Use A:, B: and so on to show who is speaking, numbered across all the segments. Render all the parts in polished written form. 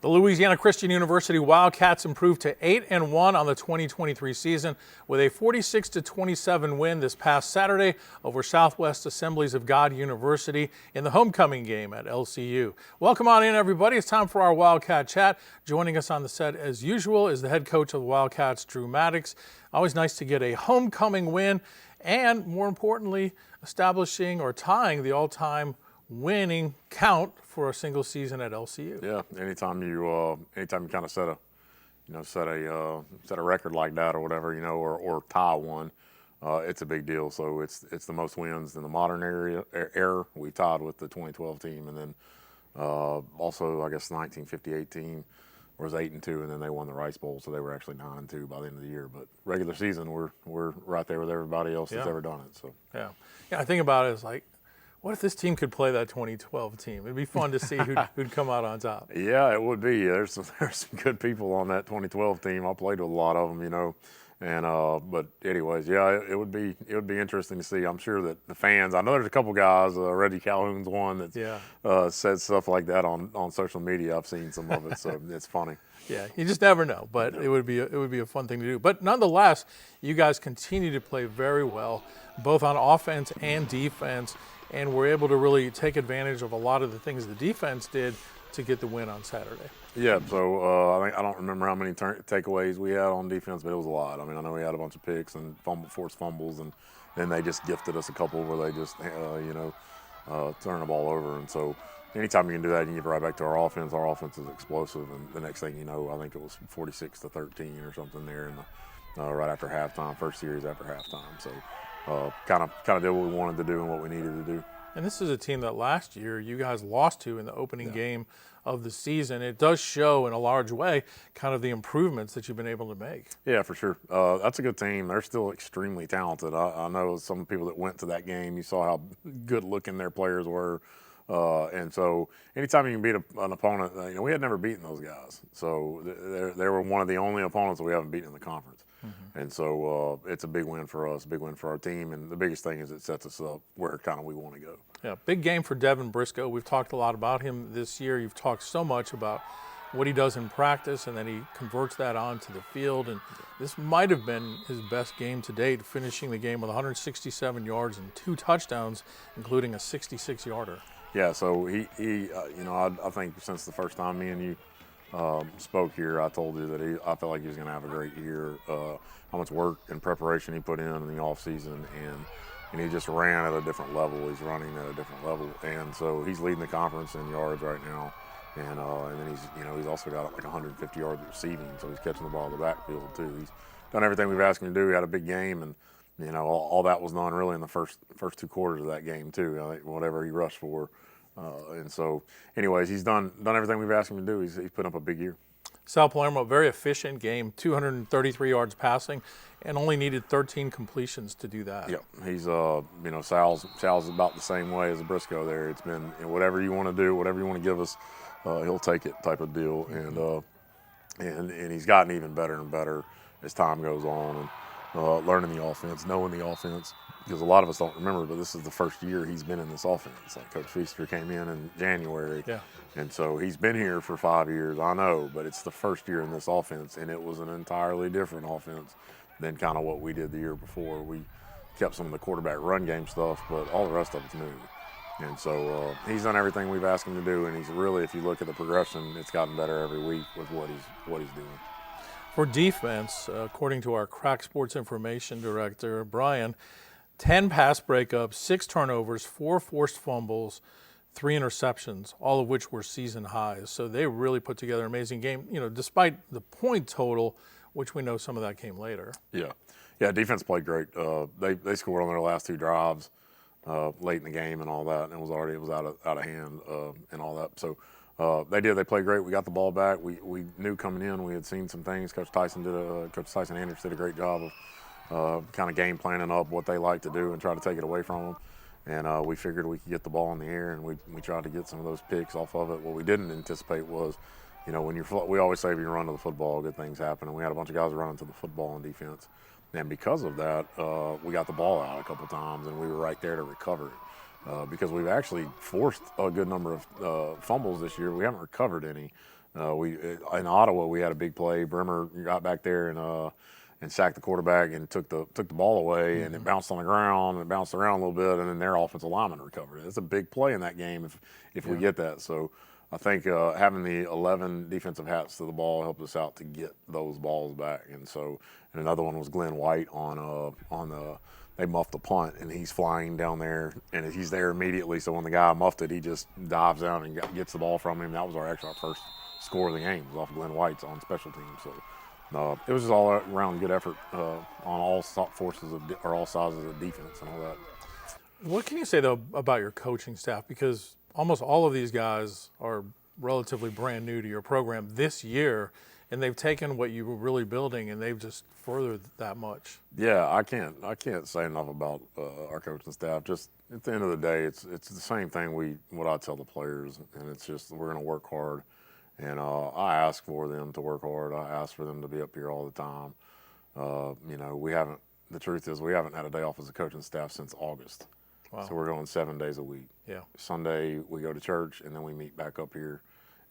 A: The Louisiana Christian University Wildcats improved to 8-1 on the 2023 season with a 46-27 win this past Saturday over Southwest Assemblies of God University in the homecoming game at LCU. Welcome on in, everybody. It's time for our Wildcat Chat. Joining us on the set, as usual, is the head coach of the Wildcats, Drew Maddox. Always nice to get a homecoming win and, more importantly, establishing or tying the all-time winning count for a single season at LCU.
B: Yeah, anytime you kind of set a record like that or whatever, or tie one, it's a big deal. So it's the most wins in the modern era. We tied with the 2012 team, and then also I guess the 1958 team was 8-2, and then they won the Rice Bowl, so they were actually 9-2 by the end of the year. But regular season, we're right there with everybody else that's ever done it. So
A: yeah, I think about it as like, what if this team could play that 2012 team? It'd be fun to see who'd come out on top.
B: Yeah, it would be. There's some good people on that 2012 team. I played with a lot of them, and but anyways, yeah, it would be interesting to see. I'm sure that the fans. I know there's a couple guys. Reggie Calhoun's one that said stuff like that on social media. I've seen some of it, so it's funny.
A: Yeah, you just never know, but it would be a fun thing to do. But nonetheless, you guys continue to play very well, both on offense and defense. And we're able to really take advantage of a lot of the things the defense did to get the win on Saturday.
B: Yeah, so I don't remember how many takeaways we had on defense, but it was a lot. I mean, I know we had a bunch of picks and forced fumbles, and then they just gifted us a couple where they just, turn the ball over. And so anytime you can do that, you can get right back to our offense. Our offense is explosive, and the next thing you know, I think it was 46-13 or something there in right after halftime, first series after halftime. So kind of did what we wanted to do and what we needed to do.
A: And this is a team that last year you guys lost to in the opening game of the season. It does show in a large way kind of the improvements that you've been able to make.
B: Yeah, for sure. That's a good team. They're still extremely talented. I know some people that went to that game, you saw how good looking their players were. And so anytime you can beat an opponent, we had never beaten those guys. So they were one of the only opponents that we haven't beaten in the conference. Mm-hmm. And so it's a big win for us, big win for our team. And the biggest thing is it sets us up where kind of we want to go.
A: Yeah, big game for Devin Briscoe. We've talked a lot about him this year. You've talked so much about what he does in practice, and then he converts that onto the field. And this might have been his best game to date, finishing the game with 167 yards and 2 touchdowns, including a 66-yarder.
B: Yeah, so he I think since the first time me and you spoke here, I told you that I felt like he was going to have a great year. How much work and preparation he put in the off season, and he just ran at a different level. He's running at a different level, and so he's leading the conference in yards right now. And then he's also got like 150 yards receiving, so he's catching the ball in the backfield too. He's done everything we've asked him to do. He had a big game, and all that was done really in the first 2 quarters of that game too. Whatever he rushed for. And so, anyways, he's done everything we've asked him to do. He's put up a big year.
A: Sal Palermo, very efficient game, 233 yards passing, and only needed 13 completions to do that.
B: Yeah, he's Sal's about the same way as Briscoe there. It's been whatever you want to do, whatever you want to give us, he'll take it type of deal. And he's gotten even better and better as time goes on, and learning the offense, knowing the offense. Because a lot of us don't remember, but this is the first year he's been in this offense. Like Coach Feaster came in January, and so he's been here for 5 years, I know, but it's the first year in this offense, and it was an entirely different offense than kind of what we did the year before. We kept some of the quarterback run game stuff, but all the rest of it's new. And so he's done everything we've asked him to do, and he's really, if you look at the progression, it's gotten better every week with what he's doing.
A: For defense, according to our Crack Sports Information Director, Brian, 10 pass breakups, 6 turnovers, 4 forced fumbles, 3 interceptions, all of which were season highs. So they really put together an amazing game, despite the point total, which we know some of that came later.
B: Yeah, defense played great. They scored on their last 2 drives late in the game and all that, and it was out of hand and all that. So they played great. We got the ball back. We knew coming in, we had seen some things. Coach Tyson Andrews did a great job of kind of game planning up what they like to do and try to take it away from them. And we figured we could get the ball in the air, and we tried to get some of those picks off of it. What we didn't anticipate was, when we always say if you run to the football, good things happen. And we had a bunch of guys running to the football on defense. And because of that, we got the ball out a couple times, and we were right there to recover it. Because we've actually forced a good number of fumbles this year. We haven't recovered any. In Ottawa we had a big play. Brimmer got back there and sacked the quarterback and took the ball away, and it bounced on the ground and it bounced around a little bit, and then their offensive lineman recovered it. It's a big play in that game if we get that. So I think having the 11 defensive hats to the ball helped us out to get those balls back. And another one was Glenn White they muffed the punt, and he's flying down there, and he's there immediately. So when the guy muffed it, he just dives down and gets the ball from him. That was our first score of the game. It was off Glenn White's on special teams. So it was just all around good effort on all forces or all sizes of defense and all that.
A: What can you say though about your coaching staff? Because almost all of these guys are relatively brand new to your program this year, and they've taken what you were really building and they've just furthered that much.
B: Yeah, I can't say enough about our coaching staff. Just at the end of the day, it's the same thing what I tell the players, and it's just we're going to work hard, and I ask for them to work hard. I ask for them to be up here all the time. The truth is we haven't had a day off as a coaching staff since August. Wow. So we're going 7 days a week. Yeah. Sunday we go to church, and then we meet back up here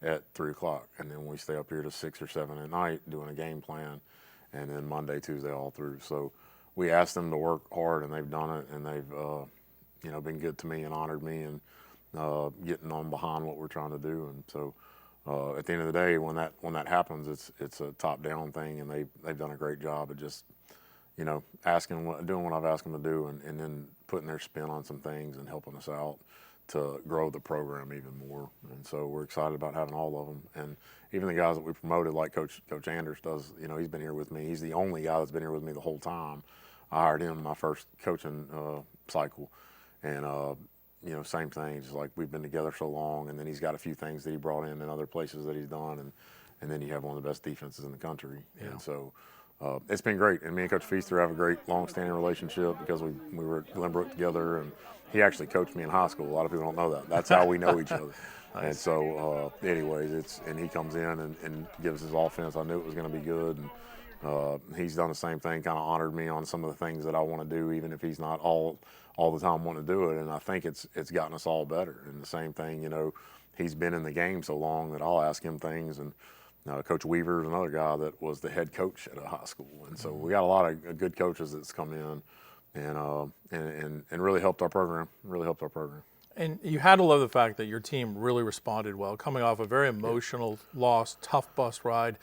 B: at 3 o'clock, and then we stay up here to 6 or 7 at night doing a game plan, and then Monday, Tuesday, all through. So we asked them to work hard, and they've done it, and they've been good to me and honored me, and getting on behind what we're trying to do. And so at the end of the day, when that happens, it's a top-down thing, and they've done a great job of just doing what I've asked them to do, and then putting their spin on some things and helping us out to grow the program even more. And so we're excited about having all of them. And even the guys that we promoted, like Coach Anders does, he's been here with me. He's the only guy that's been here with me the whole time. I hired him my first coaching cycle. And, same thing, just like we've been together so long, and then he's got a few things that he brought in other places that he's done. And then you have one of the best defenses in the country. Yeah. And so it's been great. And me and Coach Feaster have a great long-standing relationship because we were at Glenbrook together, and he actually coached me in high school. A lot of people don't know that. That's how we know each other. Nice. And so, anyways, and he comes in and gives his offense. I knew it was going to be good. And he's done the same thing, kind of honored me on some of the things that I want to do, even if he's not all the time wanting to do it. And I think it's gotten us all better. And the same thing, he's been in the game so long that I'll ask him things. And Coach Weaver is another guy that was the head coach at a high school. And so we got a lot of good coaches that's come in and really helped our program, And you had to love the fact that your team really responded well, coming off a very emotional loss, tough bus ride.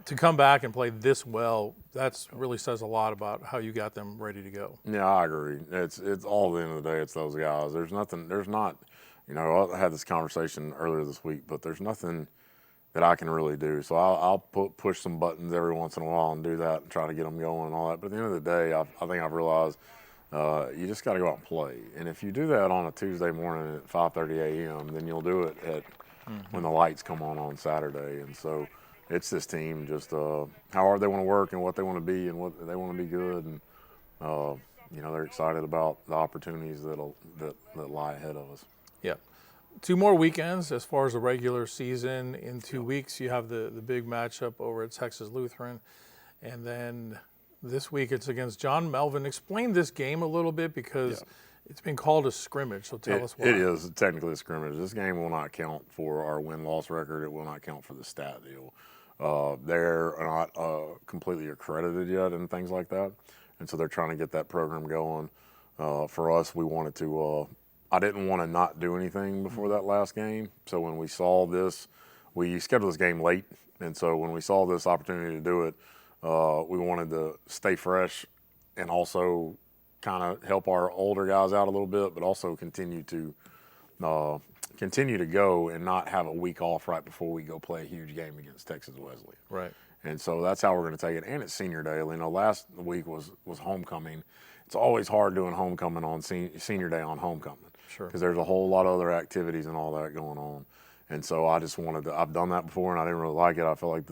B: To come back and play this well, that's really says a lot about how you got them ready to go. Yeah, I agree. It's all at the end of the day, it's those guys. I had this conversation earlier this week, but there's nothing that I can really do. So I'll push some buttons every once in a while and do that and try to get them going and all that. But at the end of the day, I think I've realized you just got to go out and play. And if you do that on a Tuesday morning at 5:30 a.m., then you'll do it when the lights come on Saturday. And so it's this team just how hard they want to work and what they want to be and what they want to be good. And, they're excited about the opportunities that lie ahead of us.
A: Yeah. 2 more weekends as far as the regular season. In 2 weeks, you have the big matchup over at Texas Lutheran. And then this week it's against John Melvin. Explain this game a little bit because it's been called a scrimmage, so tell us why.
B: It is technically a scrimmage. This game will not count for our win-loss record. It will not count for the stat deal. They're not completely accredited yet and things like that. And so they're trying to get that program going. For us, we wanted to I didn't want to not do anything before that last game. So when we saw this, we scheduled this game late. And so when we saw this opportunity to do it, we wanted to stay fresh and also kind of help our older guys out a little bit, but also continue to go and not have a week off right before we go play a huge game against Texas Wesleyan.
A: Right.
B: And so that's how we're going to take it. And it's senior day. Last week was homecoming. It's always hard doing homecoming on senior day on homecoming.
A: Sure.
B: Because there's a whole lot of other activities and all that going on. And so I just wanted to, I've done that before and I didn't really like it. I feel like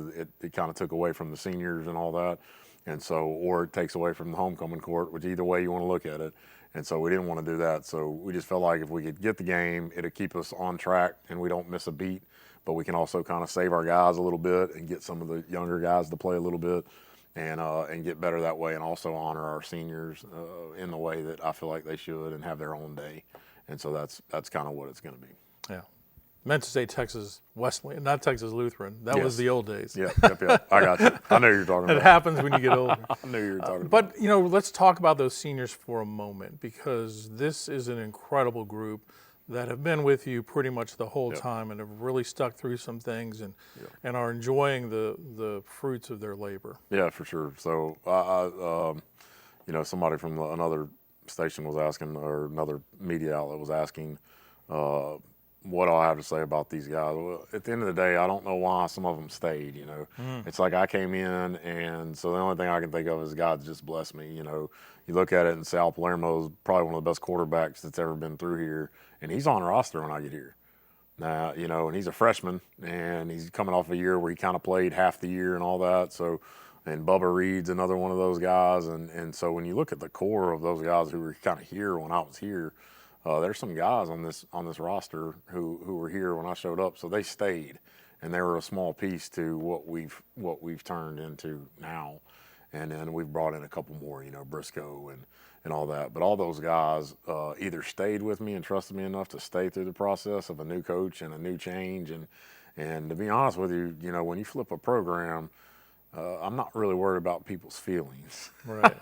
B: it kind of took away from the seniors and all that. And so, or it takes away from the homecoming court, which either way you want to look at it. And so we didn't want to do that. So we just felt like if we could get the game, it'd keep us on track and we don't miss a beat. But we can also kind of save our guys a little bit and get some of the younger guys to play a little bit and get better that way and also honor our seniors in the way that I feel like they should and have their own day. And so that's kind of what it's going to be.
A: Yeah. Meant to say Texas Wesleyan, not Texas Lutheran. That was the old days.
B: Yep. I got you. I know who you're talking about.
A: It happens when you get older.
B: I knew you were talking about.
A: But, you know, let's talk about those seniors for a moment, because this is an incredible group that have been with you pretty much the whole time and have really stuck through some things and are enjoying the fruits of their labor. Yeah,
B: for sure. So, you know, somebody from another station was asking, or another media outlet was asking, what do I have to say about these guys? Well, at the end of the day, I don't know why some of them stayed, you know. It's like I came in, and so the only thing I can think of is God's just blessed me, you know. You look at it and Sal Palermo is probably one of the best quarterbacks that's ever been through here, and he's on the roster when I get here. Now, you know, and he's a freshman, and he's coming off a year where he kind of played half the year and all that, so, and Bubba Reed's another one of those guys, and so when you look at the core of those guys who were kind of here when I was here, there's some guys on this roster who were here when I showed up, so they stayed, and they were a small piece to what we've turned into now, and then we've brought in a couple more, you know, Briscoe and all that. But all those guys either stayed with me and trusted me enough to stay through the process of a new coach and a new change, and to be honest with you, you know, when you flip a program, I'm not really worried about people's feelings.
A: Right.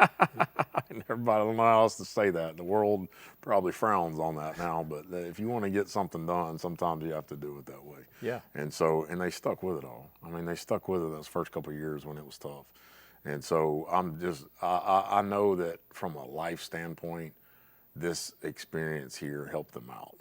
B: And everybody, I don't know how else to say that. The world probably frowns on that now, but if you want to get something done, sometimes you have to do it that way.
A: Yeah.
B: And so, and they stuck with it all. I mean, they stuck with it those first couple of years when it was tough. And so I know that from a life standpoint, this experience here helped them out.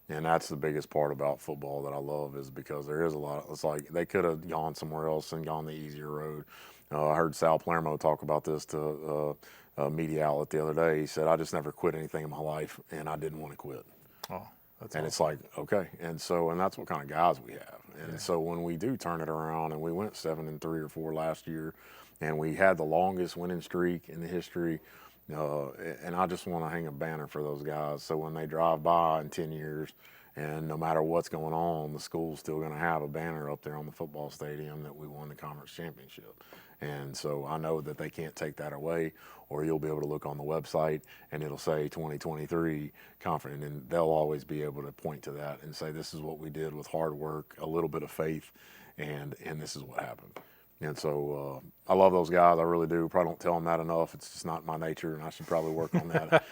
B: And that's the biggest part about football that I love, is because there is a lot. It's like they could have gone somewhere else and gone the easier road. I heard Sal Palermo talk about this to a media outlet the other day. He said, "I just never quit anything in my life, and I didn't want to quit."
A: Oh, that's
B: and
A: awesome.
B: It's like, okay, and that's what kind of guys we have. And so when we do turn it around, and we went 7-3 or 4 last year, and we had the longest winning streak in the history. And I just want to hang a banner for those guys, so when they drive by in 10 years, and no matter what's going on, the school's still going to have a banner up there on the football stadium that we won the conference championship. And so I know that they can't take that away, or you'll be able to look on the website and it'll say 2023 conference, and they'll always be able to point to that and say, this is what we did with hard work, a little bit of faith, and this is what happened. And so I love those guys. I really do. Probably don't tell them that enough. It's just not my nature, and I should probably work on that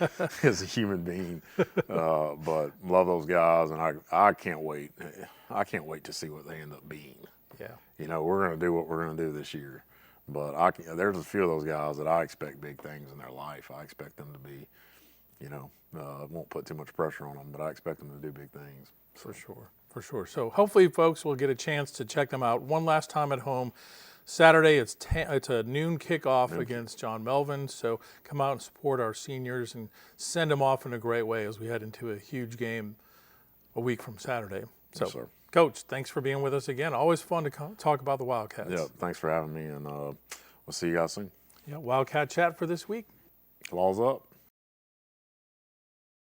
B: as a human being. But love those guys, and I can't wait. I can't wait to see what they end up being.
A: Yeah.
B: You know, we're going to do what we're going to do this year. But there's a few of those guys that I expect big things in their life. I expect them to be, you know, won't put too much pressure on them, but I expect them to do big things.
A: For sure. So hopefully folks will get a chance to check them out one last time at home. Saturday, it's a noon kickoff against John Melvin. So come out and support our seniors and send them off in a great way as we head into a huge game a week from Saturday. So,
B: yes, sir.
A: Coach, thanks for being with us again. Always fun to talk about the Wildcats.
B: Yeah, thanks for having me, and we'll see you guys soon.
A: Yeah, Wildcat Chat for this week.
B: Claws up.